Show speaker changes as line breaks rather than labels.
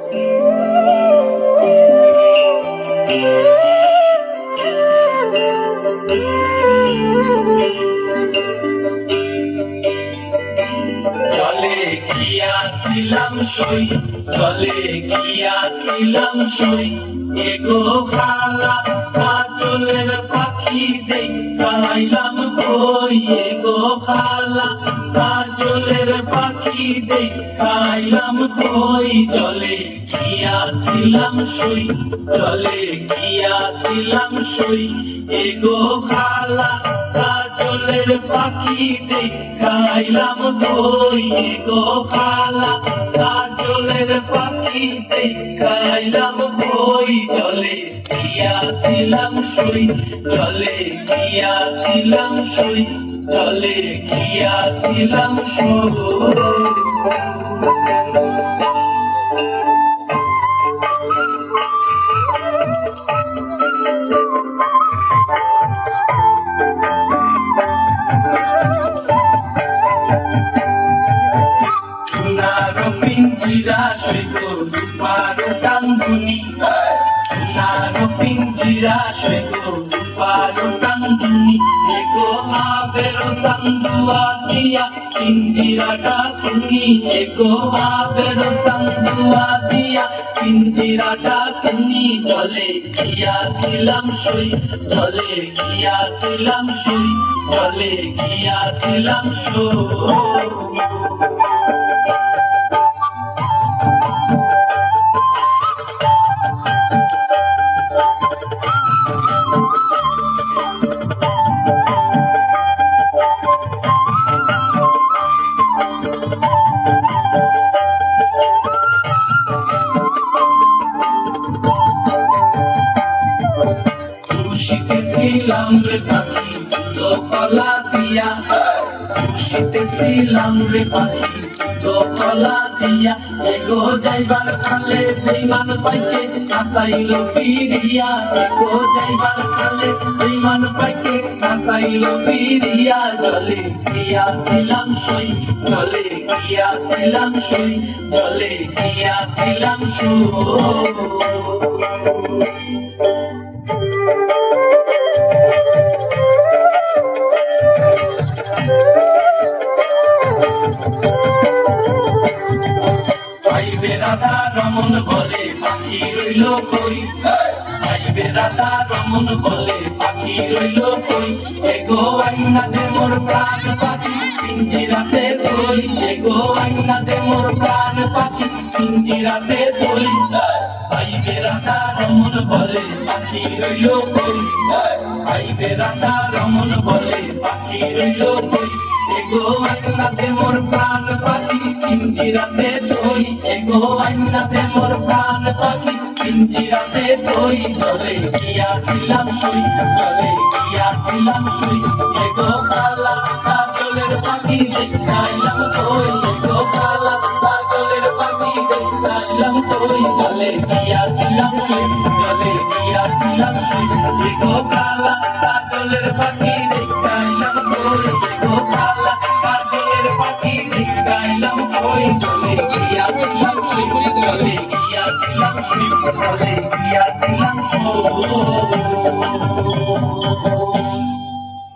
জলে গিয়াছিলাম সই, জলে গিয়াছিলাম সই, এগো খালা কাজলের পাখি দেখাইলাম কই, এগো খালা কাজলের পাখি দেখাইলাম কই। জলে গিয়াছিলাম সই, জলে গিয়াছিলাম সই, এগো খালা কাজলের পাখি দেখাইলাম কই, এগো খালা কাজলের পাখি দেখাইলাম কই। জলে গিয়াছিলাম সই, জলে গিয়াছিলাম সই, জলে গিয়াছিলাম সই। পিঞ্জিরা সৈত রূপার টাঙ্গুনি, সোনার পিঞ্জিরা সৈত রূপার টাঙ্গুনি, এগো আবের চান্দুয়া দিয়া পিঞ্জিরাটা তুমি, এগো আবের চান্দুয়া দিয়া পিঞ্জিরাটা তুমি। জলে গিয়াছিলাম সই, জলে গিয়াছিলাম সই, জলে গিয়াছিলাম সই। ছিলাম রে পাখি দোকলা দিয়া, ছিলাম রে পাখি দোকলা দিয়া, এগো যাইবার খালে বেইমান পাইকে নাচাইল ফিরিয়া, এগো যাইবার খালে বেইমান পাইকে নাচাইল ফিরিয়া। জলে গিয়াছিলাম সই, জলে গিয়াছিলাম সই, জলে গিয়াছিলাম সই। ভাইবে রাধা রমন বলে পাখি রইল কই, ভাইবে রাধা রমন বলে পাখি রইল কই, এগো আইনা দে মোর প্রাণ পাখি পিঞ্জিরাতে ধরি, এগো আইনা দে মোর প্রাণ পাখি পিঞ্জিরাতে ধরি। ভাইবে রাধা রমন বলে পাখি রইল কই, ভাইবে রাধা রমন বলে পাখি রইল কই, এগো আইনা দে মোর প্রাণ পাখি পিঞ্জিরাতে ধরি, এগো আইনা দে মোর প্রাণ পাখি পিঞ্জিরাতে ধরি। জলে গিয়াছিলাম সই, জলে গিয়াছিলাম সই, এগো খালা কাজলের পাখি দেখাইলাম কই, এগো খালা কাজলের পাখি দেখাইলাম কই। জলে গিয়াছিলাম সই, জলে গিয়াছিলাম সই, এগো খালা কাজলের পাখি দেখাইলাম কই, এগো খালা কাজলের পাখি দেখাইলাম কই। জলে গিয়াছিলাম সই, জলে গিয়াছিলাম সই, জলে গিয়াছিলাম সই।